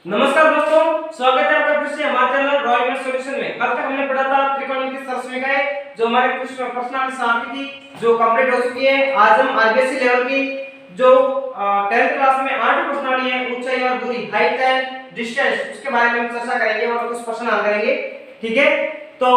नमस्कार दोस्तों, स्वागत है आपका फिर से हमारे चैनल रॉयल मैथ सॉल्यूशन में। कल तक हमने पढ़ा था त्रिकोणमिति सरसमीकाएं जो हमारे कुछ पर्सनल साथी थी जो कंप्लीट हो चुकी है। आज हम आरबीएससी लेवल की जो 10th क्लास में 8 प्रश्नावली है, ऊंचाई और दूरी, हाइट एंड डिस्टेंस, उसके बारे में हम चर्चा करेंगे और कुछ प्रश्न हल करेंगे। ठीक है, तो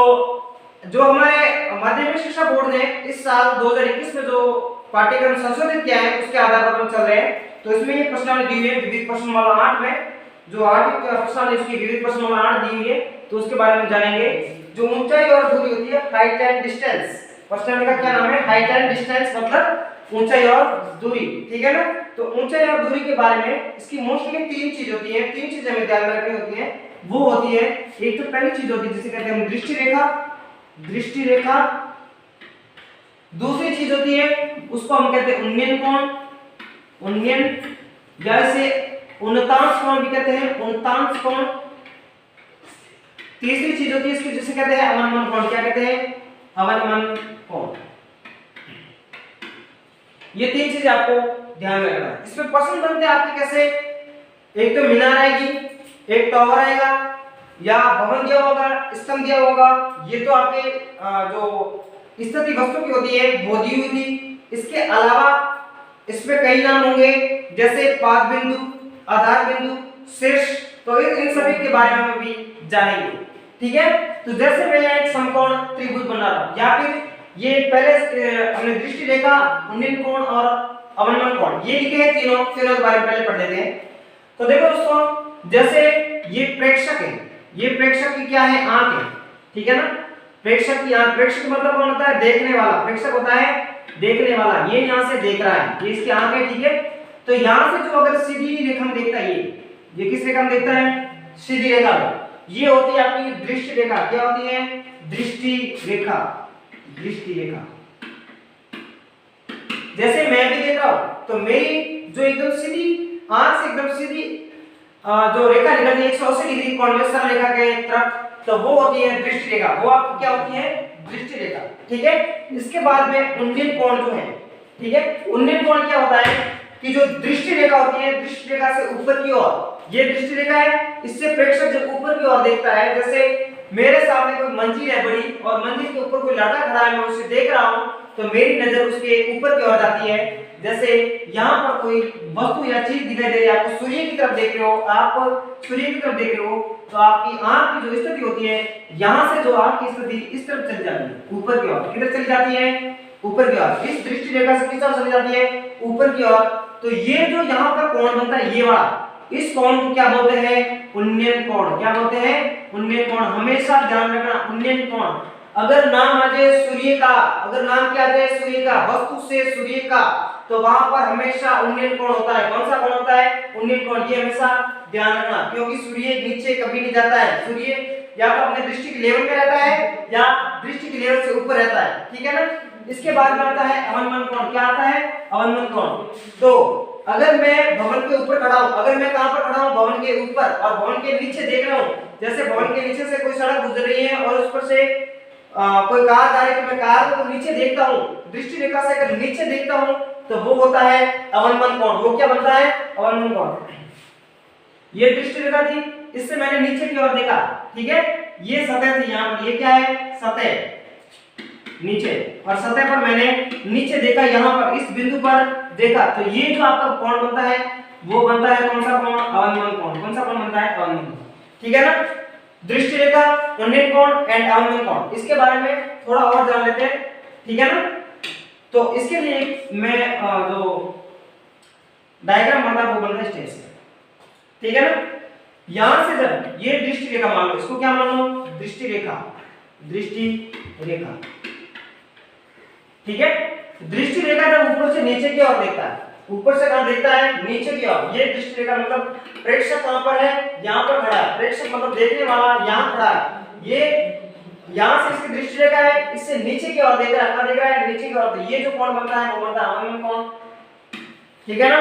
जो हमारे माध्यमिक शिक्षा बोर्ड ने इस साल 2021 में जो पाठ्यक्रम संशोधित किया है उसके आधार पर हम चल रहे हैं। तो इसमें ये प्रश्नावली दी हुई है विविध प्रश्नमाला 8 में, जो 8 प्रश्न उसकी विविध प्रश्नमाला 8 दी हुई है, तो उसके बारे में जानेंगे। जो ऊंचाई और दूरी होती है, हाइट एंड डिस्टेंस, प्रश्नावली का क्या नाम है? हाइट एंड डिस्टेंस, मतलब ऊंचाई और दूरी। ठीक है ना? तो ऊंचाई और दूरी के बारे में इसकी मोस्टली 3 चीज होती है, 3 चीजें हमें ध्यान में रखनी होती है। वो होती है, एक तो पहली चीज होती है जिसे कहते हैं दृष्टि रेखा, दृष्टि रेखा। दूसरी चीज होती है उसको हम कहते हैं उन्नयन कोण, उन्नयन, जैसे उन्नतांश कोण भी कहते हैं, उन्नतांश कोण। तीसरी चीज होती है इसकी जिसे कहते हैं अवनमन कोण। क्या कहते हैं? अवनमन कोण। ये 3 चीज आपको ध्यान में रखना है। इसमें प्रश्न बनते हैं आपके कैसे? एक तो मीनार आएगी, एक टावर आएगा, या भवन दिया होगा, स्तंभ दिया होगा। ये तो आपके जो स्थिति वस्तु की होती है वो दी हुई थी। इसके अलावा इसमें कई नाम होंगे जैसे पाद बिंदु, आधार बिंदु, शीर्ष। तो इन सभी के बारे में हम भी जानेंगे। ठीक है, तो जैसे मैं एक समकोण त्रिभुज बना रहा हूं, या फिर ये पहले हमने दृष्टि रेखा, उन्नयन कोण और अवनमन कोण ये लिखे हैं तीनों के बारे में पहले पढ़ लेते हैं। तो देखो दोस्तों, जैसे ये प्रेक्षक है, ये प्रेक्षक की क्या है? आंख है। ठीक है ना? प्रेक्षक की आंख, प्रेक्षक मतलब कौन होता है? देखने वाला। प्रेक्षक होता है देखने वाला। ये यहां से देख रहा है, ये इसकी आंख है। ठीक है, तो यहां से जो अगर सीधी रेखा में देखता है, ये किस रेखा में देखता है? सीधी रेखा में। ये होती है आपकी दृष्टि रेखा। क्या होती है? दृष्टि रेखा, दृष्टि रेखा। जैसे मैं भी देख रहा हूं तो मेरी जो एकदम सीधी आंख से एकदम सीधी जो रेखा निकलती है 180 डिग्री कोण में सरल रेखा के तरफ, तो वो होती है दृष्टि रेखा। वो आपकी क्या होती है? दृष्टि रेखा। ठीक है, इसके बाद में उन्नयन कोण जो है, ठीक है, उन्नयन कोण क्या होता है कि जो दृष्टि रेखा होती है, दृष्टि रेखा से ऊपर की ओर, ये दृष्टि रेखा है, इससे प्रेक्षक जब ऊपर की ओर देखता है, जैसे मेरे सामने कोई मंजिल है बड़ी और मंजिल के ऊपर कोई लड़का खड़ा है, मैं उसे देख रहा हूं, तो मेरी नजर उसके ऊपर की ओर जाती है। जैसे यहाँ पर कोई वस्तु या चीज दिखाई दे रही है, आप सूर्य की तरफ देख रहे हो, आप सूर्य की तरफ देख रहे हो, तो आपकी आंख की जो स्थिति होती है, यहाँ से जो आंख की स्थिति इस तरफ चली जाती है, ऊपर की ओर। किधर चली जाती है? ऊपर की ओर। इस दृष्टि रेखा से किस तरफ चली जाती है? ऊपर की ओर। तो ये जो यहाँ पर कोण बनता है, ये वाला, इस कोण को क्या बोलते हैं? उन्नयन कोण। क्या बोलते हैं? उन्नयन कोण। हमेशा ध्यान रखना, उन्नयन कोण। अगर नाम आ जाए सूर्य का, अगर नाम क्या आ जाए? सूर्य का, वस्तु से सूर्य का, तो वहां पर हमेशा उन्नयन कोण होता है। कौन सा कोण होता है? उन्नयन कोण। ये हमेशा ध्यान रखना, क्योंकि सूर्य नीचे कभी नहीं जाता है। सूर्य या तो अपने दृष्टि के लेवल पे रहता है या दृष्टि के लेवल से ऊपर रहता है। ठीक है ना? इसके बाद में आता है अवनमन कोण। क्या आता है? अवनमन कोण। तो अगर मैं भवन के ऊपर खड़ा हूं, अगर मैं कहां पर खड़ा हूं? भवन के ऊपर, और भवन के नीचे देख रहा हूं, जैसे भवन के नीचे से कोई सड़क गुजर रही है और उस पर से कोई कार जा रही है, तो मैं कार को नीचे देखता हूं, दृष्टि रेखा से अगर नीचे देखता हूं, तो वो होता है अवनमन कोण। वो क्या बनता है? अवनमन कोण। ये दृष्टि रेखा थी, इससे मैंने नीचे की ओर देखा। ठीक है, ये सतह थी यहाँ पर, ये क्या है? सतह, नीचे, और सतह पर मैंने नीचे देखा, यहाँ पर इस बिंदु पर देखा, तो ये जो आपका कोण बनता है वो बनता है कौन सा कोण? अवनमन कोण। कौन सा कोण बनता है? अवनमन कोण। ठीक है ना? दृष्टि रेखा, उन्नयन कोण एंड अवनमन कोण, इसके बारे में थोड़ा और जान लेते हैं। ठीक है ना? तो इसके लिए मैं जो डायग्राम बनता है वो बनता है स्टेज से। ठीक है ना? यहां से जब ये दृष्टि रेखा मान लो, इसको क्या मान लो? दृष्टि रेखा, दृष्टि रेखा। ठीक है, दृष्टि रेखा जब ऊपर से नीचे की ओर देखता है, ऊपर से कहां देखता है? नीचे की ओर। ये दृष्टि रेखा मतलब प्रेक्षक कहां पर है? यहां पर खड़ा है। प्रेक्षक मतलब देखने वाला यहां खड़ा है। ये यहां से इसकी दृष्टि रेखा है, इससे नीचे की ओर देख रहा है। कहां देख रहा है? नीचे की ओर। तो ये जो कोण बनता है वो बनता है अवनमन कोण। ठीक है ना?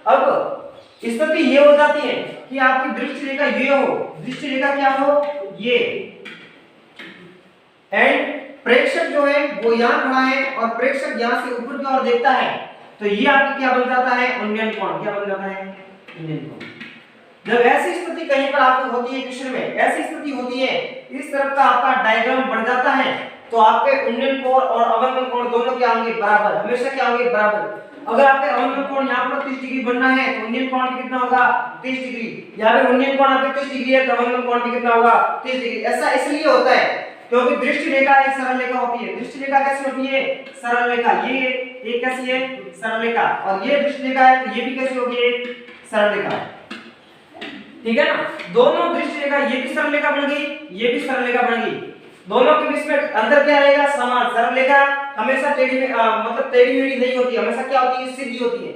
अब स्थिति ये हो जाती है कि आपकी दृष्टि रेखा ये हो, दृष्टि रेखा क्या हो? ये, एंड प्रेक्षक जो है वो यहाँ खड़ा है और प्रेक्षक यहाँ से ऊपर की ओर देखता है, तो ये आपकी क्या बन जाता है? उन्नयन कोण। क्या बन जाता है? उन्नयन कोण। जब ऐसी स्थिति कहीं पर आपको होती है क्वेश्चन में, ऐसी स्थिति होती है, इस तरफ का आपका डायग्राम बन जाता है, तो आपके उन्नयन कोण और अवनमन कोण दोनों क्या होंगे? बराबर, हमेशा क्या होंगे? बराबर। अगर आपके अवनमन कोण यहाँ पर 30 डिग्री बनना है तो उन्नयन कोण भी कितना होगा? 30 डिग्री। यहाँ पे उन्नयन कोण आपके 30 डिग्री है तो अवनमन कोण भी कितना होगा? 30 डिग्री। ऐसा इसलिए होता है क्योंकि दृष्टि रेखा एक सरल रेखा होती है। दृष्टि रेखा कैसी होती है? सरल रेखा। ये कैसी है? सरल रेखा। और ये दृष्टि रेखा है तो ये भी कैसी होगी? एक सरल रेखा। ठीक है ना? दोनों दृष्टि रेखा, ये भी सरल रेखा बन गई, ये भी सरल रेखा बन गई। दोनों के बीच में अंतर क्या रहेगा? समान। सरल रेखा हमेशा टेढ़ी मतलब टेढ़ी मेढ़ी नहीं होती, हमेशा क्या होती है? सीधी होती है।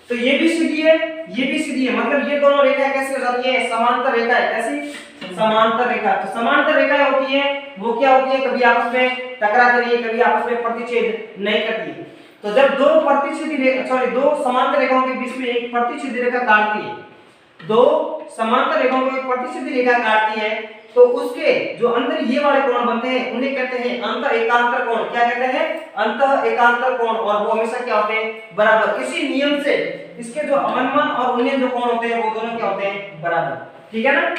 तो ये भी सीधी है, ये भी सीधी है, मतलब ये दोनों रेखाएं कैसी हो जाती है? समांतर रेखा है। कैसी? समांतर रेखा। तो समांतर रेखाएं होती है वो क्या होती है? कभी आपस में टकराती नहीं है, कभी आपस में प्रतिच्छेद नहीं करती है। तो जब दो दो समांतर रेखाओं के बीच में एक प्रतिच्छेदी रेखा काटती है, दो समांतर रेखाओं को एक प्रतिच्छेदी रेखा काटती है, तो उसके जो अंदर ये वाले कोण बनते हैं उन्हें कहते हैं अंत एकांतर कोण। क्या कहते हैं? अंत एकांतर कोण। और वो हमेशा क्या होते हैं? बराबर। इसी नियम से इसके जो अवनमन और उन्नयन जो कोण होते हैं वो दोनों क्या होते हैं? बराबर। ठीक है ना?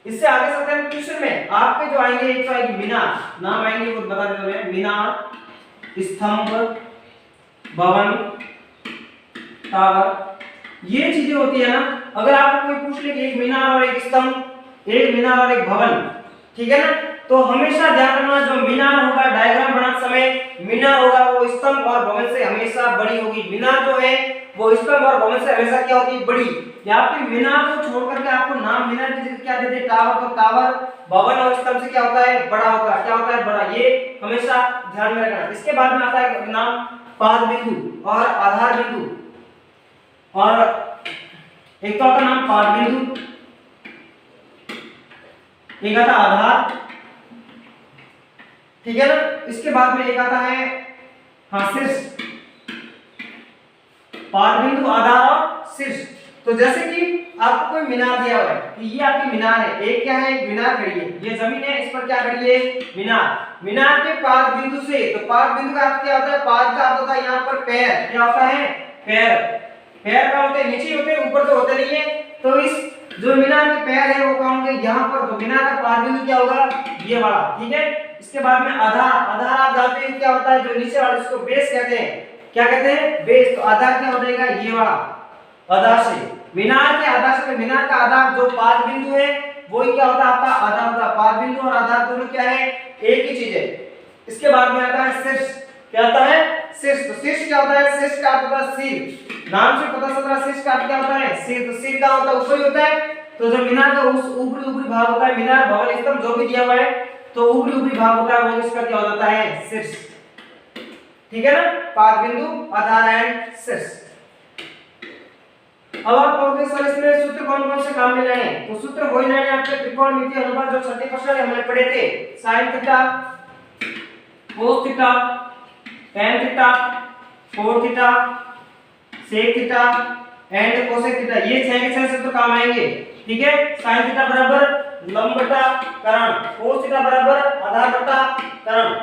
इससे आगे चलते हैं क्वेश्चन में। आपके जो आएंगे, एक तो आएगी मीनार, नाम आएंगे वो बता देता हूं मैं। मीनार, स्तंभ, भवन, टावर, ये चीजें होती है ना। अगर आपको कोई पूछ ले कि एक मीनार और एक स्तंभ, एक मीनार और एक भवन, ठीक है ना, तो हमेशा ध्यान रखना जो मीनार होगा डायग्राम बनाते समय, मीनार होगा वो स्तंभ और भवन से हमेशा बड़ी होगी। मीनार जो है वो स्तंभ और भवन से हमेशा क्या होती है? बड़ी। यहाँ पे मीनार को छोड़ करके आपको नाम मीनार की जगह क्या देते हैं? टावर। तो टावर भवन और स्तंभ से क्या होता है? बड़ा होता है। क्या होता है? बड़ा। ये हमेशा ध्यान में रखना। इसके बाद में आता है नाम पाद बिंदु और आधार बिंदु। और एक तो आता नाम पाद बिंदु, एक आता आधार, ठीक है ना। इसके बाद में एक आता है शीर्ष। पाद बिंदु, आधार और शीर्ष। तो जैसे कि आपको कोई मीनार दिया हुआ है कि ये आपकी मीनार है, एक क्या है? एक मीनार खड़ी है, ये जमीन है, इस पर क्या खड़ी है? मीनार। मीनार के पाद बिंदु से, तो पाद बिंदु का अर्थ क्या होता है? पाद का अर्थ होता है यहाँ पर पैर। क्या होता है? पैर। पैर का होते हैं नीचे होते हैं, ऊपर तो होते नहीं है। तो इस जो मीनार के पैर है वो कहाँ होंगे? यहाँ पर। तो मीनार का पाद बिंदु क्या होगा? ये वाला। ठीक है। इसके बाद में आधार। आधार आप जानते हैं क्या होता है? जो नीचे वाला, इसको बेस कहते हैं। क्या कहते हैं? बेस। तो आधार क्या हो जाएगा? ये वाला। आधार से, मीनार के आधार से, मीनार का आधार जो पाद बिंदु है वही क्या होता है? आपका आधार होता है। पाद बिंदु और आधार दोनों क्या है? एक ही चीज है। इसके बाद में आता है शीर्ष। क्या आता है? शीर्ष। तो शीर्ष क्या होता है? शीर्ष का अर्थ होता है सिर। नाम से पता चल रहा है शीर्ष का अर्थ क्या होता है? सिर। तो सिर का होता है ऊपर ही होता है। तो जो मीनार का उस ऊपरी भाग होता है, मीनार, भवन, स्तंभ जो भी दिया हुआ है, तो ऊपरी भाग होता है वो इसका क्या हो जाता है? शीर्ष। ठीक है ना? पाद बिंदु, आधार एंड शीर्ष। अब आप कहोगे सर इसमें सूत्र कौन कौन से काम में लाए? तो सूत्र वही लाए आपके त्रिकोणमितीय अनुपात जो छठे कक्षा में हमने पढ़े थे। sin theta, cos theta, tan theta, cot theta, sec theta and cosec theta, ये 6 के 6 सूत्र काम आएंगे। ठीक है। sin थीटा बराबर लंब बटा कर्ण, cos थीटा बराबर आधार बटा कर्ण,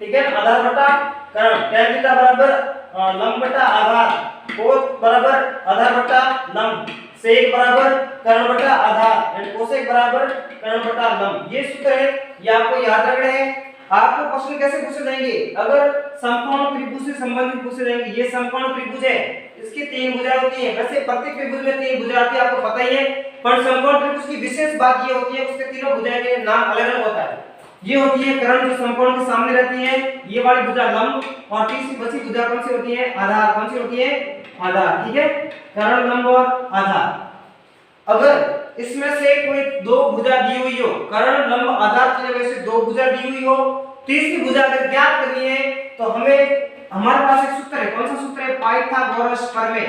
ठीक है, आधार बटा कर्ण, tan थीटा बराबर लंब बटा आधार, cot बराबर आधार बटा लंब, sec बराबर कर्ण बटा आधार एंड cosec बराबर कर्ण बटा लंब। ये सूत्र है, ये आपको याद रखने हैं। आपको प्रश्न कैसे पूछे जाएंगे? अगर समकोण त्रिभुज से संबंधित पूछे जाएंगे। ये समकोण त्रिभुज है, इसकी 3 भुजाएं होती हैं। वैसे प्रत्येक त्रिभुज में 3 भुजाएं आती है, आपको पता ही है, पर समकोण त्रिभुज की विशेष बात ये होती है उसके तीनों भुजाएं के नाम अलग-अलग होता है। ये होती है कर्ण जो समकोण के सामने रहती है, ये वाली भुजा लंब, और तीसरी बची भुजा कौन सी होती है? आधार। कौन सी होती है? आधार। ठीक है, कर्ण, लंब और आधार। अगर इसमें से कोई 2 भुजा दी हुई हो, कर्ण, लंब, आधार की जगह से 2 भुजा दी हुई हो, तीसरी भुजा अगर ज्ञात करनी है तो हमें, हमारे पास एक सूत्र है। कौन सा सूत्र है? पाइथागोरस प्रमेय,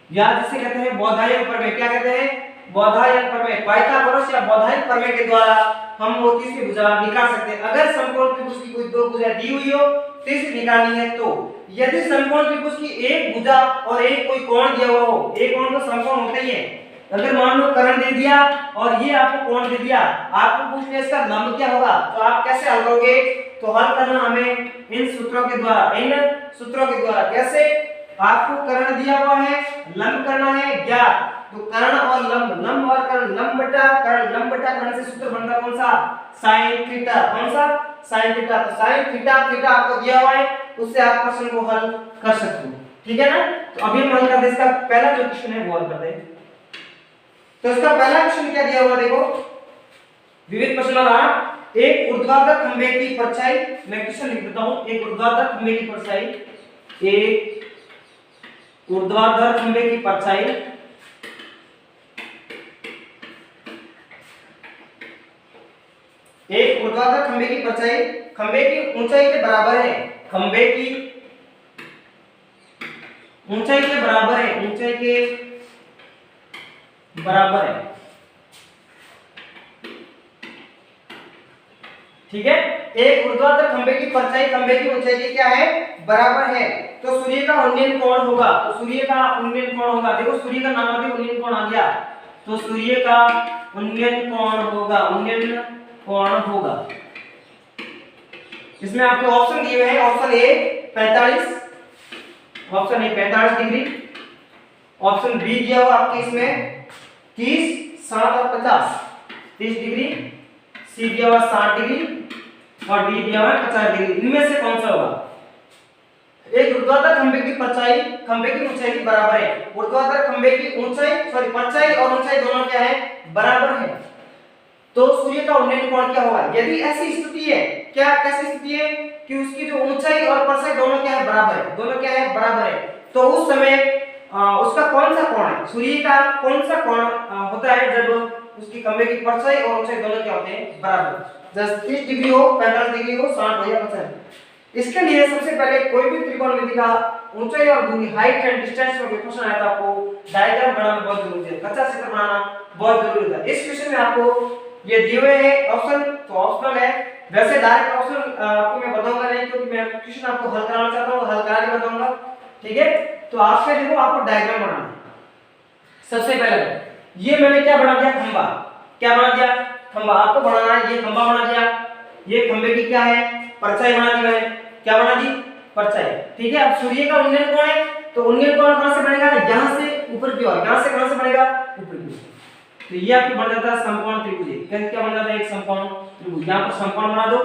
या जिसे कहते हैं बौधायन प्रमेय। क्या कहते हैं? बौधायन प्रमेय। पाइथागोरस या बौधायन प्रमेय के द्वारा हम वो तीसरी भुजा निकाल सकते हैं। अगर समकोण त्रिभुज की कोई 2 भुजा दी हुई हो, तीसरी निकालनी है, तो यदि समकोण त्रिभुज की एक भुजा और एक कोई कोण दिया हुआ हो, एक कोण तो समकोण होता ही है, अगर मान लो कर्ण दे दिया और ये आपको कोण दे दिया, आपको पूछना इसका लंब क्या होगा, तो आप कैसे हल करोगे? तो हल करना हमें इन सूत्रों के द्वारा। कैसे? आपको कर्ण दिया हुआ है, लंब करना है ज्ञात, तो कर्ण और लंब, लंब और कर्ण, लंब बटा कर्ण से सूत्र बनता कौन सा, sin थीटा, कौन सा, sin थीटा। तो sin थीटा थीटा आपको दिया हुआ है, उससे आप क्वेश्चन को हल कर सकते हो, ठीक है ना। तो अभी हम हल करते हैं इसका पहला जो क्वेश्चन है वो हल करते हैं। तो इसका पहला क्वेश्चन क्या दिया हुआ देखो, विविध प्रश्न वाला, एक ऊर्ध्वाधर खंभे की परछाई, मैं क्वेश्चन लिख देता हूं, एक ऊर्ध्वाधर खंभे की परछाई, एक ऊर्ध्वाधर खंभे की परछाई एक ऊर्ध्वाधर खंभे की परछाई खंभे की ऊंचाई के बराबर है, खंभे की ऊंचाई के बराबर है, ऊंचाई के बराबर है, ठीक है। एक ऊर्ध्वाधर खंभे की परछाई खंभे की ऊंचाई के क्या है, बराबर है। तो सूर्य का उन्नयन कोण होगा, तो सूर्य का उन्नयन कोण होगा, देखो सूर्य का नाम उन्नयन कोण आ गया, तो सूर्य का उन्नयन कोण होगा, उन्नयन कोण होगा। इसमें आपको ऑप्शन दिए हुए हैं, option A 45, option A 45 degree, option B दिया हुआ आपके इसमें 30, 60 और 50, 30 डिग्री, सी दिया हुआ 60 डिग्री और डी दिया हुआ 50 डिग्री। इनमें से कौन सा होगा। एक ऊर्ध्वाधर खंभे की परछाई खंभे की ऊंचाई के बराबर है, ऊर्ध्वाधर खंभे की ऊंचाई सॉरी परछाई और ऊंचाई दोनों क्या है, बराबर है। तो सूर्य का उन्नयन कोण क्या होगा, यदि ऐसी स्थिति है, क्या कैसी स्थिति है कि उसकी जो ऊंचाई और परछाई दोनों क्या है, बराबर है, दोनों क्या है, बराबर है, तो उस समय उसका कौन सा कोण है, सूर्य का कौन सा कोण होता है जब उसकी खंभे की परछाई और ऊंचाई दोनों क्या होते हैं, बराबर। जैसे 30 डिग्री हो, 45 डिग्री हो, 60 हो या 50। इसके लिए सबसे पहले कोई भी त्रिकोणमिति का ऊंचाई और दूरी, हाइट एंड डिस्टेंस में क्वेश्चन आया था, आपको डायग्राम बनाना बहुत जरूरी है, कच्चा चित्र बनाना बहुत जरूरी है। इस क्वेश्चन में आपको ये दिए हुए हैं ऑप्शन, तो ऑप्शनल है, वैसे डायरेक्ट ऑप्शन आपको मैं बताऊंगा नहीं, क्योंकि मैं क्वेश्चन आपको हल कराना चाहता हूं, हल करा के बताऊंगा, ठीक है। तो आपसे देखो आपको डायग्राम बनाना है। सबसे पहले ये मैंने क्या बना दिया, खंभा, क्या बना दिया, खंभा आपको बनाना है, ये खंभा बना दिया, ये खंभे की क्या है, परछाई बना दी मैंने, क्या बना दी, परछाई, ठीक है। अब सूर्य का उन्नयन कोण है, तो उन्नयन कोण कहां से बनेगा, यहां से ऊपर की ओर, यहां से कहां से बनेगा, ऊपर की ओर। तो ये आपको बन जाता है समकोण त्रिभुज, कैसे क्या बन जाता है, एक समकोण त्रिभुज। यहां पर समकोण बना दो,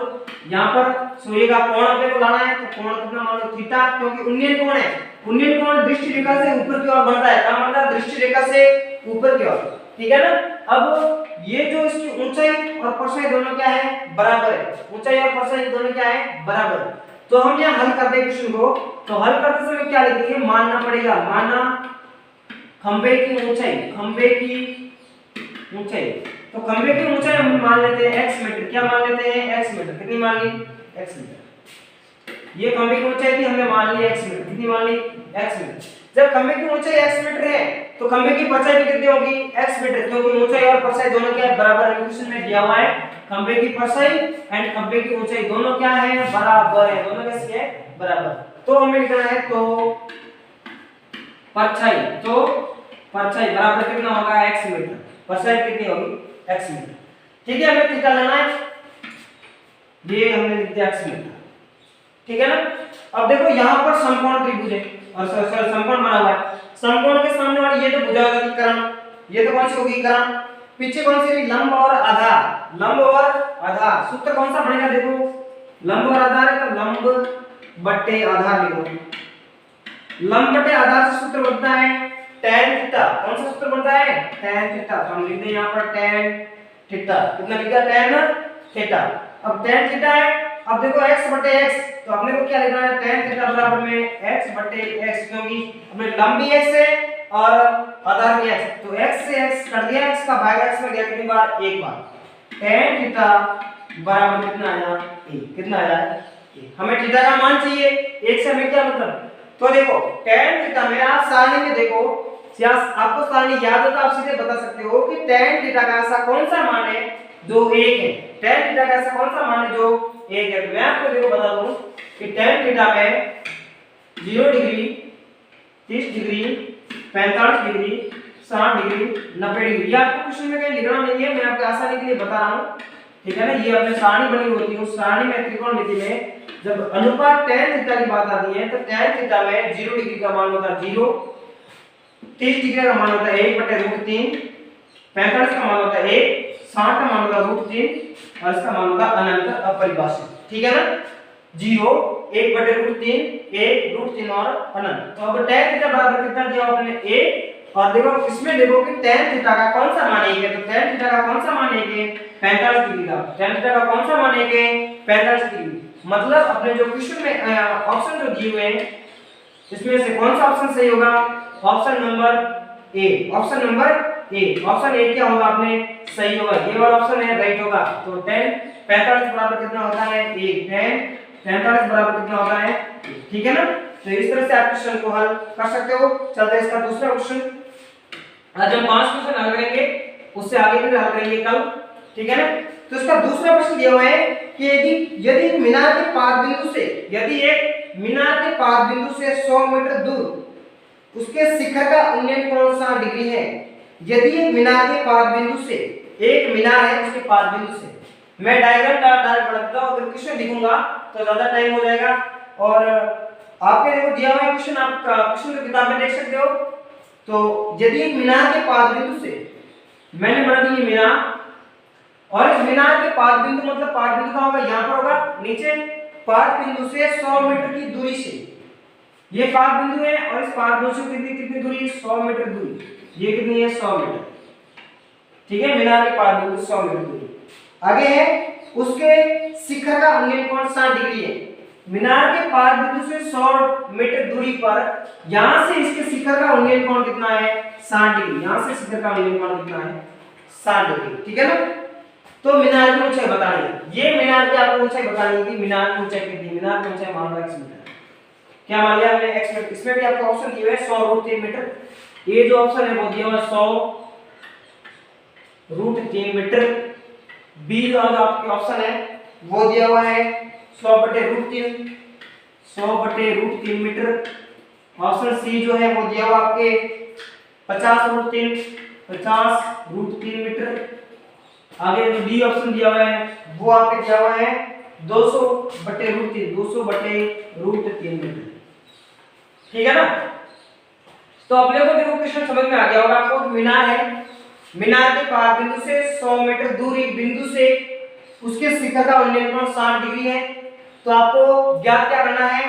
यहां पर सूर्य का कोण अपने को लाना है, तो कोण कितना मान लो थीटा, क्योंकि उन्नयन कोण है, उन्नयन कोण दृष्टि रेखा से ऊपर की ओर बढ़ता है, क्या बनता है, दृष्टि रेखा से ऊपर की ओर, ठीक है ना। अब ये जो इसकी ऊंचाई और परछाई दोनों क्या है, बराबर है, ऊंचाई और परछाई दोनों क्या है, बराबर। तो हम यहां हल करते हैं क्वेश्चन को, तो हल करते समय क्या लिखेंगे, मानना पड़ेगा, माना खंभे की ऊंचाई, खंभे की ऊंचाई, तो खंभे की ऊंचाई हम मान लेते हैं x मीटर, क्या मान लेते हैं, x मीटर, कितनी मान ली, x मीटर। ये खंभे की ऊंचाई थी, हमने मान ली x मीटर, कितनी मान ली, x मीटर। जब खंभे की ऊंचाई x मीटर है, तो खंभे की परछाई भी कितनी होगी, x मीटर, क्योंकि ऊंचाई और परछाई दोनों क्या है, बराबर है। क्वेश्चन में दिया हुआ है खंभे की परछाई एंड खंभे की ऊंचाई दोनों क्या है, बराबर है, दोनों कैसे है, बराबर। तो हमें लिखना है, तो परछाई, तो परछाई बराबर कितना होगा, x मीटर, परछाई कितनी होगी, x मीटर, ठीक है। हमें थीटा लेना है, ये हमने लिख दिया x मीटर, ठीक है ना। अब देखो यहाँ पर समकोण त्रिभुज है और समकोण बना हुआ है, समकोण के सामने वाली ये तो भुजा होगी कर्ण, ये तो कौन सी होगी, कर्ण, पीछे कौन सी, लंब और आधार, लंब और आधार, सूत्र कौन सा बनेगा, देखो लंब और आधार है, तो लंब बट्टे आधार लिखो, लंब बट्टे आधार से सूत्र बनता है tan थीटा, कौन सा सूत्र बनता है, tan थीटा। तो हम लिख दें यहाँ पर tan थीटा, कितना लिखा, tan थीटा। अब tan थीटा है, अब देखो x बटे x, तो अपने को क्या लिखना है, tan थीटा बराबर में x बटे x, क्योंकि अपने लंब भी x है और आधार भी x, तो x से x कट गया, x का भाग x में गया कितनी बार, एक बार। tan थीटा बराबर कितना आया, 1, कितना आया, 1। हमें थीटा का मान चाहिए, 1 से हमें क्या मतलब, तो देखो tan थीटा में आप सारणी में देखो, आपको सारणी याद हो तो आप सीधे बता सकते हो कि tan थीटा का ऐसा कौन सा मान है जो 1 है, tan थीटा का ऐसा कौन सा मान है जो 1 है। तो मैं आपको देखो बता दूं कि tan थीटा में 0 degree, 30 degree, 45 degree, 60 degree, 90 degree, ये आपको क्वेश्चन में कहीं लिखना नहीं है, मैं आपको आसानी के लिए बता रहा हूं, ठीक है ना। ये अपने सारणी बनी होती है, उस सारणी में त्रिकोणमिति में जब अनुपात tan थीटा की बात आती है, तो tan थीटा में 0 डिग्री का मान होता है 0, 30 डिग्री का मान होता है 1/√3, 45 का मान होता है 1, 60 का मान होता है √3 और इसका मान होता है अनंत अपरिभाषित। ठीक है ना, 0, 1/√3, 1, √3 और अनंत। तो अब tan थीटा बराबर कितना दिया आपने 1, और देखो इसमें देखो कि tan थीटा का कौन सा मान 1 है, तो tan थीटा का कौन सा मान 1 है 45 डिग्री का। tan थीटा का कौन सा मान 1 है 45 डिग्री। मतलब अपने जो क्वेश्चन में ऑप्शन जो दिए हुए हैं इसमें से कौन सा ऑप्शन सही होगा, option number A, option number A, option ए क्या होगा अपने सही होगा, ये वाला ऑप्शन है राइट होगा। तो tan 45 बराबर कितना होता है 1, tan 45 बराबर कितना होता है, ठीक है ना। तो इस तरह से आप क्वेश्चन को हल कर सकते हो। चलते हैं इसका दूसरा क्वेश्चन। आज हम 5 क्वेश्चन हल करेंगे, उससे आगे भी हल करेंगे कल, ठीक है ना। तो इसका दूसरा प्रश्न दिया हुआ है कि यदि एक मीनार के पाद बिंदु से, यदि एक मीनार के पाद बिंदु से 100 मीटर दूर उसके शिखर का उन्नयन कोण 60 डिग्री है। यदि एक मीनार के पाद बिंदु से, एक मीनार है उसके पाद बिंदु से, मैं डायग्राम डायरेक्ट बनाता हूं, अगर क्वेश्चन लिखूंगा तो ज्यादा टाइम हो जाएगा। और आपके देखो दिया हुआ क्वेश्चन, आप क्वेश्चन की किताब में देख सकते हो। तो यदि एक मीनार के पाद बिंदु से, मैंने बना दी मीनार, और इस मीनार के पाद बिंदु मतलब पाद बिंदु का होगा यहां पर होगा नीचे, पाद बिंदु से 100 मीटर की दूरी से, ये पाद बिंदु है और इस पाद बिंदु से कितनी दूरी 100 मीटर दूरी, ये कितनी है 100 मीटर, ठीक है। मीनार के पाद बिंदु 100 मीटर दूरी। आगे है उसके शिखर का उन्नयन कोण 60 डिग्री है। मीनार के पाद बिंदु से 100 मीटर दूरी पर यहां से इसके शिखर का उन्नयन कोण कितना है 60 डिग्री, यहां से शिखर का उन्नयन कोण कितना है 60 डिग्री, ठीक है ना। तो मीनार की ऊंचाई बतानी है, ये मीनार की आपको ऊंचाई बतानी है कि मीनार की ऊंचाई कितनी है। मीनार की ऊंचाई मान लो x मीटर, क्या मान लिया हमने x मीटर। इसमें भी आपको ऑप्शन दिए हुए हैं 100√3 मीटर, ये जो ऑप्शन है वो दिया हुआ है 100√3 मीटर। बी जो आपके ऑप्शन है वो दिया हुआ है 100/√3, 100/√3 मीटर। ऑप्शन सी जो है वो दिया हुआ आपके 50√3, 50√3 मीटर। आगे जो डी ऑप्शन दिया हुआ है वो आपके दिया हुआ है 200/√3, 200/√3 मीटर, ठीक है ना। तो अपने को देखो क्वेश्चन समझ में आ गया होगा आपको। मीनार है, मीनार के पाद बिंदु से 100 मीटर दूरी बिंदु से उसके शिखर का उन्नयन कोण 60 डिग्री है। तो आपको ज्ञात क्या करना है,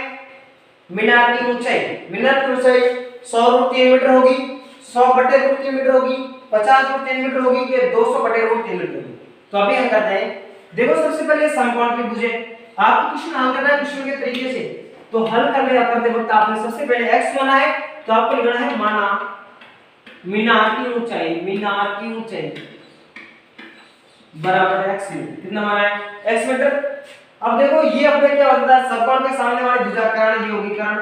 मीनार की ऊंचाई। मीनार की ऊंचाई 100√3 मीटर होगी, 100/√3 मीटर होगी, 50/3 मीटर होगी कि 200/√3 मीटर होगी। तो अभी हम करते हैं, देखो सबसे पहले समकोण त्रिभुज है, आपको क्वेश्चन हल करना है क्वेश्चन के तरीके से। तो हल करते वक्त आपने सबसे पहले x माना है, तो आपको लिखना है माना मीनार की ऊंचाई, मीनार की ऊंचाई बराबर x मीटर। कितना माना है x मीटर। अब देखो ये अपने क्या होता है, समकोण के सामने वाली भुजा कर्ण, ये होगी कर्ण,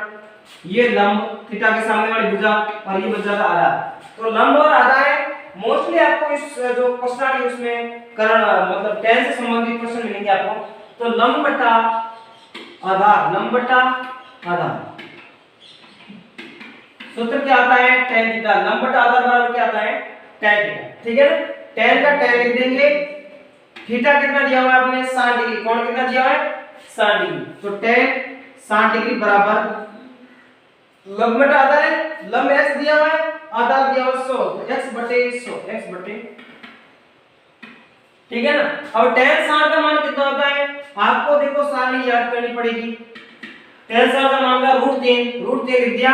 ये लंब थीटा के सामने वाली भुजा, और ये बच जाता आधा। तो लंब और आधा है। मोस्टली आपको इस जो क्वेश्चन है उसमें कर्ण मतलब tan से संबंधित क्वेश्चन मिलेंगे आपको। तो लंब बटा आधा, लंब बटा आधा, सूत्र क्या आता है tan थीटा। लंब बटा आधा बराबर क्या आता है tan थीटा, ठीक है ना। tan का tan लिख देंगे, थीटा कितना दिया हुआ है आपने 60 डिग्री, कोण कितना दिया हुआ है 60 डिग्री। तो tan 60 डिग्री बराबर लंब बटा आधा है, लंब x दिया हुआ है, आधा दिया हुआ 100, तो x/100, x/, ठीक है ना। अब tan 60 का मान कितना होता है, आपको देखो सारणी याद करनी पड़ेगी। tan 60 का मान का √3 लिख दिया,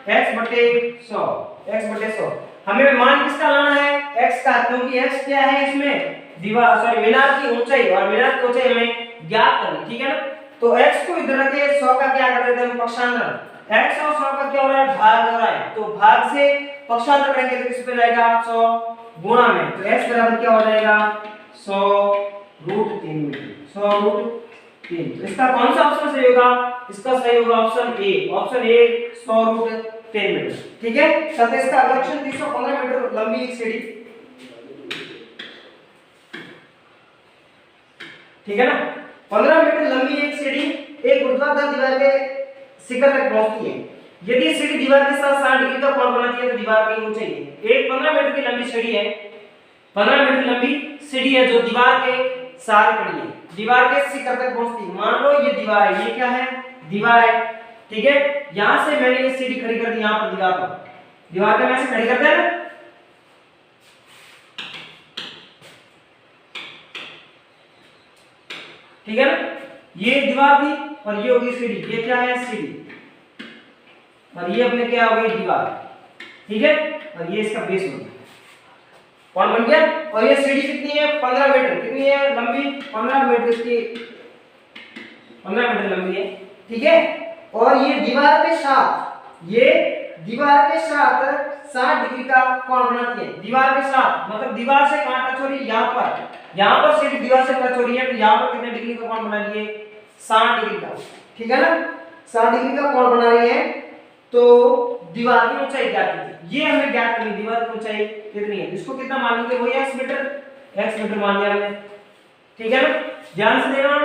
x/100, x/100। हमें मान किसका लाना है x का, क्योंकि x क्या है इसमें दीवार सॉरी मीनार की ऊंचाई, और मीनार की ऊंचाई हमें ज्ञात करनी, ठीक है ना। तो x को इधर रखे, 100 का क्या कर देते हैं हम पक्षांतर, x और 100 का क्या हो रहा है भाग हो रहा है, तो भाग से पक्षांतर करेंगे तो किस पे जाएगा 100 गुणा में, तो x बराबर क्या हो जाएगा 100√3 मीटर, 100√3। तो इसका कौन सा ऑप्शन सही होगा, इसका सही होगा option A, option A 100√3 metre, ठीक है। साथ ही इसका अगला क्वेश्चन 315 मीटर लंबी एक सीढ़ी, ठीक है ना। 15 मीटर लंबी एक सीढ़ी एक ऊर्ध्वाधर दीवार के शिखर तक पहुंचती है। यदि सीढ़ी दीवार के साथ 60 डिग्री का कोण बनाती है तो दीवार की ऊंचाई है। एक 15 मीटर की लंबी सीढ़ी है, 15 मीटर लंबी सीढ़ी है जो दीवार के साथ पड़ी है, दीवार के शिखर तक पहुंचती है। मान लो ये दीवार है, ये क्या है दीवार है, ठीक है। यहां से मैंने ये सीढ़ी खड़ी कर दी यहां पर दीवार पर, दीवार पे ऐसे खड़ी करते हैं ना, ठीक है ना। ये दीवार थी और ये होगी सीढ़ी, ये क्या है सीढ़ी, और ये अपने क्या हो गई दीवार, ठीक है। और ये इसका बेस होगा, कौन बन गया। और ये सीढ़ी कितनी है 15 मीटर, कितनी है लंबी 15 मीटर, इसकी 15 मीटर लंबी है, ठीक है। और ये दीवार के साथ, ये दीवार के साथ 60 डिग्री का कोण बनाती है, दीवार के साथ मतलब दीवार से कहां टच हो रही है, यहां पर सीधी दीवार से टच हो रही है, तो यहां पर कितने डिग्री का कोण बना रही है 60 डिग्री का, ठीक है ना। 60 डिग्री का कोण बना रही है। तो दीवार की ऊंचाई क्या कीजिए, ये हमें ज्ञात करनी, दीवार की ऊंचाई कितनी है, इसको कितना मान लेंगे वही x मीटर मान लिया हमने, ठीक है ना। ध्यान से देखना,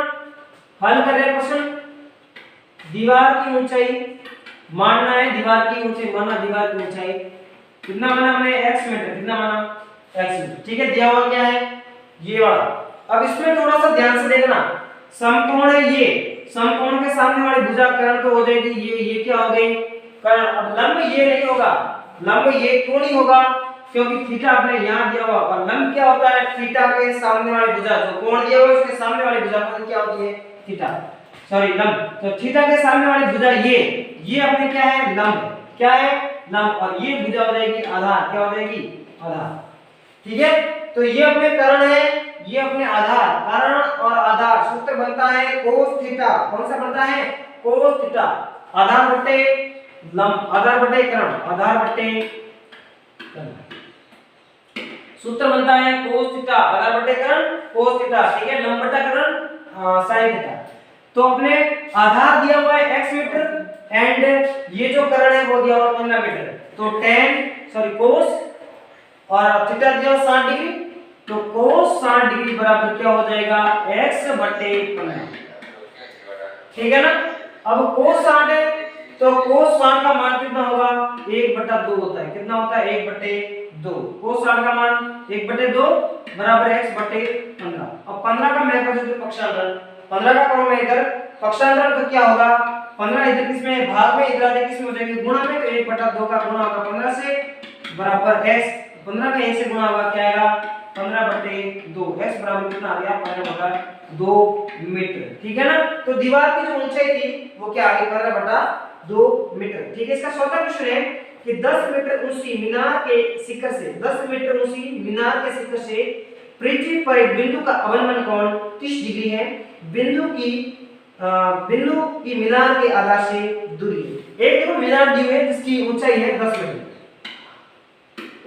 हल कर रहे हैं क्वेश्चन। दीवार की ऊंचाई मानना है, दीवार की ऊंचाई माना, दीवार की ऊंचाई कितना माना हमने x मीटर, कितना माना x मीटर, ठीक है। दिया हुआ क्या है ये वाला। अब इसमें थोड़ा सा ध्यान से देखना, समकोण है ये, समकोण के सामने वाली भुजा कर्ण तो हो जाएगी ये क्या हो गई कर्ण। अब लंब ये नहीं होगा, लंब ये क्यों नहीं होगा, क्योंकि थीटा आपने यहां दिया हुआ, और लंब क्या होता है थीटा के सामने वाली भुजा, जो कोण दिया हुआ है उसके सामने वाली भुजा का क्या होती है थीटा, सॉरी लंब। तो थीटा के सामने वाली भुजा ये अपने क्या है लंब, क्या है लंब, और ये भुजा हो जाएगी आधार, क्या हो जाएगी आधार, ठीक है। तो ये अपने कर्ण है, ये अपने आधार, कर्ण और आधार, सूत्र बनता है cos थीटा, कौन सा बनता है cos थीटा, आधार बटे लंब, आधार बटे कर्ण, आधार बटे कर्ण, सूत्र बनता है cos थीटा, आधार बटे कर्ण cos थीटा, ठीक है। लंब बटा कर्ण sin थीटा। तो अपने आधार दिया हुआ है x मीटर एंड ये जो कर्ण है वो दिया हुआ है 15 मीटर, तो cos और थीटा दिया 60 डिग्री, तो cos 60 डिग्री बराबर क्या हो जाएगा x बटे 15, ठीक है ना। अब cos 60 है तो cos 60 का मान कितना होगा 1/2 होता है, कितना होता है 1/2, cos 60 का मान 1/2 बराबर x बटे 15। अब 15 का मैं कर दूं पक्षांतर, 15 का करूं मैं इधर पक्षांतर, तो क्या होगा 15 इधर किसमें भाग में, इधर आगे किसमें हो जाएगी गुणा में, तो 1/2 का गुणा होगा 15 से बराबर x, 15 का a से गुणा होगा क्या आएगा 15/2, x बराबर कितना आ गया 15/2 मीटर, ठीक है ना। तो दीवार की जो ऊंचाई थी वो क्या आ गई 15/2 मीटर, ठीक है। इसका चौथा क्वेश्चन है कि 10 मीटर ऊंची मीनार के शिखर से, 10 मीटर ऊंची मीनार के शिखर से पृथ्वी पर एक बिंदु का अवलंबन कोण 30 डिग्री है, बिंदु की मीनार के आधार से दूरी, एक देखो मीनार दी हुई है जिसकी ऊंचाई है 10 मीटर,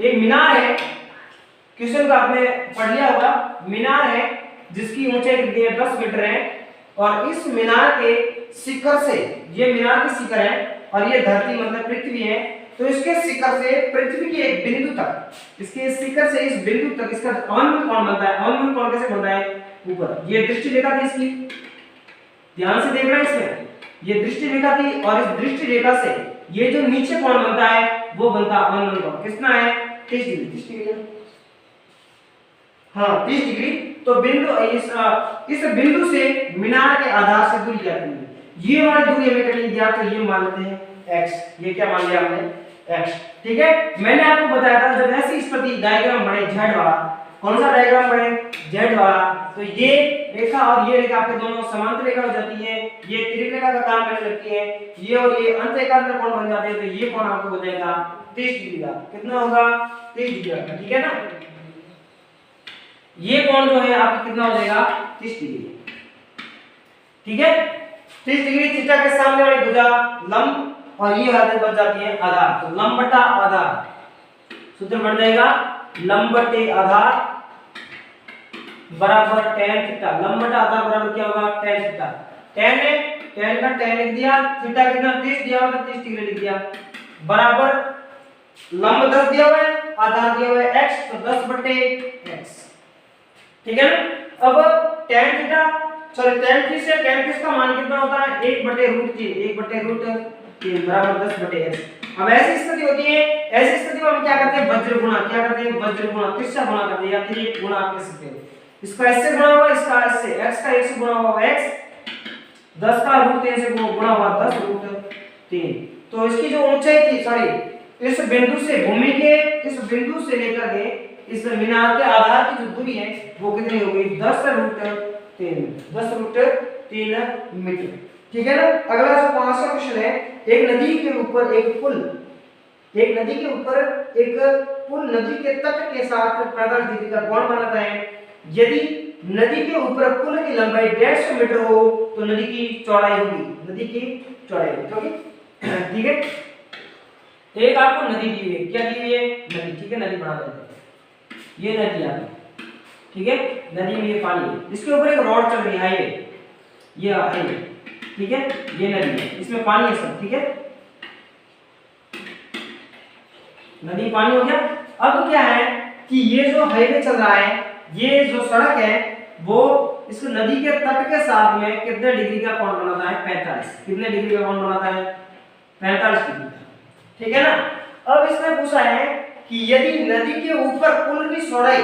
एक मीनार है, क्वेश्चन का आपने पढ़ लिया होगा, मीनार है जिसकी ऊंचाई कितनी है 10 मीटर है, और इस मीनार के शिखर से, ये मीनार की शिखर है और ये धरती मतलब पृथ्वी है, तो इसके शिखर से पृथ्वी के एक बिंदु तक, इसके शिखर से इस बिंदु तक इसका अवलंबन कोण बनता है, अवलंबन कोण कैसे बनता है ऊपर, ये दृष्टि रेखा थी इसकी, ध्यान से देखना इसमें, ये दृष्टि रेखा थी और इस दृष्टि रेखा से ये जो नीचे कोण बनता है वो बनता है अवलंबन कोण, कितना है 30 डिग्री, 30 डिग्री, हाँ 30 डिग्री। तो बिंदु इस बिंदु से मीनार के आधार से दूरी क्या करनी है, ये वाली दूरी हमें करनी दिया, तो ये मान लेते हैं x, ये क्या मान लिया हमने x, ठीक है। मैंने आपको बताया था जब ऐसी स्थिति डायग्राम बने z वाला, कौन सा डायग्राम बने z वाला, तो ये रेखा और ये रेखा आपके दोनों समांतर रेखा हो जाती है, ये तिर्यक रेखा का काम करने लगती है, ये और ये अंत एकांतर कोण बन जाते हैं, तो ये कोण आपको हो जाएगा 30 डिग्री का, कितना होगा 30 डिग्री का, ठीक है ना। ये कोण जो है आपका कितना हो जाएगा 30 डिग्री, ठीक है। 30 डिग्री थीटा के सामने वाली भुजा लंब और ये आधार बन जाती है आधार, तो लंब बटा आधार, सूत्र बन जाएगा लंब बटे आधार बराबर tan थीटा, लंब बटा आधार बराबर क्या होगा tan थीटा, tan है tan का tan लिख दिया, थीटा कितना 30 दिया हुआ, 30 डिग्री लिख दिया, बराबर लंब 10 दिया हुआ है, आधार दिया हुआ है x, तो 10/x, ठीक है ना। अब tan theta sorry tan theta से tan थीटा का मान कितना होता है 1/√3, 1/√3 बराबर 10/x। अब ऐसी स्थिति होती है, ऐसी स्थिति में हम क्या करते हैं वज्र गुणा, क्या करते हैं वज्र गुणा, किससे गुणा करते हैं या फिर एक गुणा आप कह सकते हैं, इसका इससे गुणा हुआ, इसका इससे, x का 1 से गुणा हुआ x, 10 का √3 से गुणा हुआ 10√3, तो इसकी जो ऊंचाई थी सॉरी इस बिंदु से भूमि के इस बिंदु से लेकर के इस मीनार के आधार की जो दूरी है वो कितनी होगी 10√3 मीटर। ठीक है ना। अगला जो 5वां क्वेश्चन है, एक नदी के ऊपर एक पुल नदी के तट के साथ 45 डिग्री का कोण बनाता है। यदि नदी के ऊपर पुल की लंबाई 150 मीटर हो तो नदी की चौड़ाई होगी ठीक है। एक आपको नदी दी हुई है, क्या दी हुई है नदी, ठीक है, नदी बना देते हैं, ये नदी आ गई, ठीक है, नदी में ये पानी है, इसके ऊपर एक रोड चल रही है, हाईवे, ये हाईवे, ठीक है, ये नदी है, इसमें पानी है सब, ठीक है, नदी पानी हो गया। अब क्या है कि ये जो हाईवे चल रहा है, ये जो सड़क है वो इस नदी के तट के साथ में कितने डिग्री का कोण बनाता है 45, कितने डिग्री का कोण बनाता है 45 डिग्री का, ठीक है ना। अब इसने पूछा है कि यदि नदी के ऊपर पुल की चौड़ाई,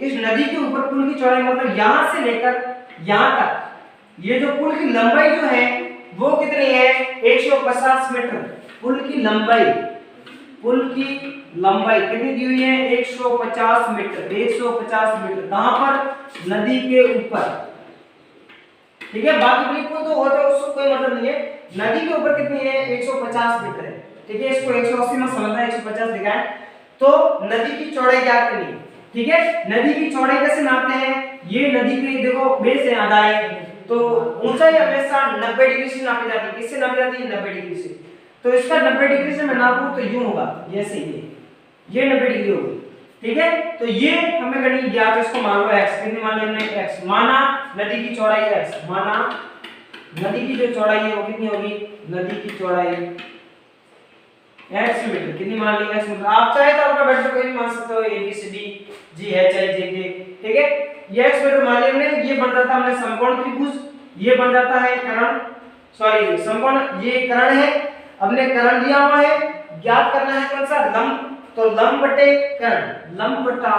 इस नदी के ऊपर पुल की चौड़ाई मतलब यहां से लेकर यहां तक, ये जो पुल की लंबाई जो है वो कितनी है 150 मीटर। पुल की लंबाई कितनी दी हुई है 150 मीटर, 150 मीटर, कहां पर नदी के ऊपर, ठीक है। बाकी बिल्कुल तो होता है उसको कोई मतलब नहीं है, नदी के ऊपर कितनी है 150 मीटर है, ठीक है, इसको 180 में समझना है, 150 लिखा है, तो नदी की चौड़ाई क्या करनी है, ठीक है। नदी की चौड़ाई कैसे नापते हैं, ये नदी की देखो बेस है आधा है, तो ऊंचाई हमेशा 90 डिग्री से नापी जाती है, किससे नापी जाती है 90 डिग्री से, तो इसका 90 डिग्री से मैं नापूं तो यूं होगा, जैसे ये 90 डिग्री होगी, ठीक है। तो ये हमें करनी ज्ञात है, इसको मान लो x, कितनी मान ली हमने x, माना नदी की चौड़ाई x, माना नदी की जो चौड़ाई है वो कितनी होगी, नदी की चौड़ाई x मीटर, कितनी मान ली x मीटर। आप चाहे तो आपका वेक्टर कोई भी मान सकते हो, a b c d g h i j k, ठीक है, ये x मीटर मान लिया हमने। ये बन जाता है हमने समकोण त्रिभुज, ये बन जाता है कर्ण, सॉरी समकोण, ये कर्ण है, हमने कर्ण दिया हुआ है, ज्ञात करना है कौन सा लंब, तो लंब बटे कर्ण, लंब बटा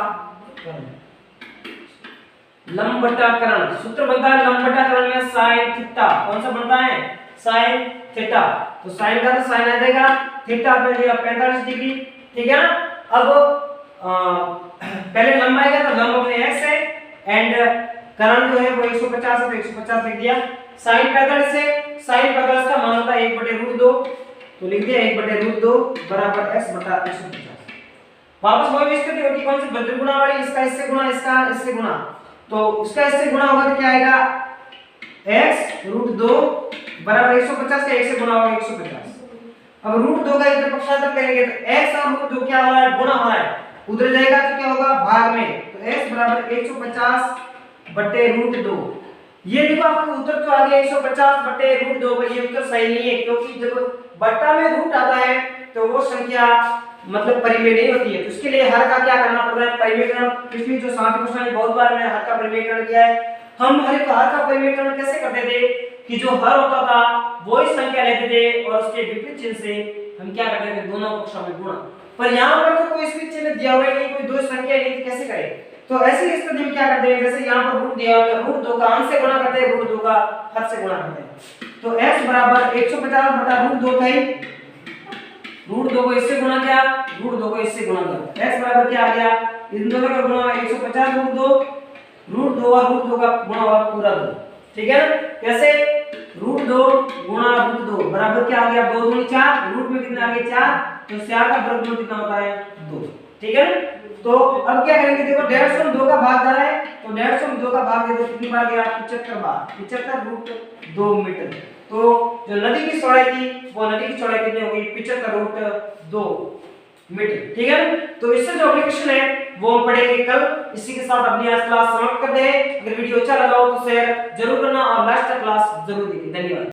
कर्ण, सूत्र बनता है लंब बटा कर्ण में sin थीटा, कौन सा बनता है sin थीटा, तो sin का तो sin आ जाएगा, थीटा पे दिया 45 डिग्री, ठीक है ना। अब पहले लंब आएगा तो लंब अपने x है एंड कर्ण जो है वो 150 है, तो 150 लिख दिया, sin 45 से sin 45 का मान होता है 1/√2, तो लिख दिया 1/√2 बराबर x बटा 150। वापस वही स्थिति होगी, कौन सी बद्र गुणा वाली, इसका इससे गुणा, इसका इससे गुणा, तो इसका इससे गुणा होगा तो क्या आएगा x√2 बराबर 150 का 1 से गुणा होगा 150। अब √2 का इधर पक्षांतर करेंगे तो x और √2 क्या हो रहा है, गुणा हो रहा है, उधर जाएगा तो क्या होगा भाग में, तो x बराबर 150/√2। ये देखो आपको उत्तर तो आ गया 150/√2, पर ये उत्तर सही नहीं है, क्योंकि जब बट्टा में रूट आता है तो वो संख्या मतलब परिमेय नहीं होती है, तो इसके लिए हर का क्या करना पड़ता है परिमेयकरण। पिछली जो 7 क्वेश्चन है बहुत बार मैंने हर का परिमेयकरण किया है। हम हर का परिमेयकरण कैसे करते थे कि जो हर होता था वो ही संख्या लेते थे और उसके विपरीत चिन्ह से हम क्या करते थे दोनों पक्षों में गुणा, पर यहाँ पर तो कोई विपरीत चिन्ह दिया हुआ नहीं, कोई दो संख्या नहीं, कैसे करें। तो ऐसी स्थिति में क्या करते हैं, जैसे यहाँ पर रूट दिया हुआ है, √2 का अंश से गुणा करते हैं, √2 का हर से गुणा करते हैं, तो x बराबर 150/√2 था, √2 को इससे गुणा किया, √2 को इससे गुणा किया, x बराबर क्या आ गया, इन दोनों का गुणा 150/√2, √2 और √2 का गुणा हुआ पूरा 2, ठीक है ना। कैसे √2 गुणा √2 बराबर क्या आ गया 2 दूनी 4, रूट में कितना आ गया 4, तो 4 का वर्गमूल कितना होता है 2, ठीक है ना। तो अब क्या करेंगे, देखो 150 में 2 का भाग जा रहा है, तो 150 में 2 का भाग दे दो, कितनी बार गया 75 बार, 75√2 मीटर। तो जो नदी की चौड़ाई थी वो नदी की चौड़ाई कितनी होगी 75√2 मीटर, ठीक है। तो इससे जो एप्लीकेशन है वो हम पढ़ेंगे कल। इसी के साथ अपनी आज क्लास समाप्त करते हैं। अगर वीडियो अच्छा लगा हो तो शेयर जरूर करना और लास्ट तक क्लास जरूर देखिए। धन्यवाद।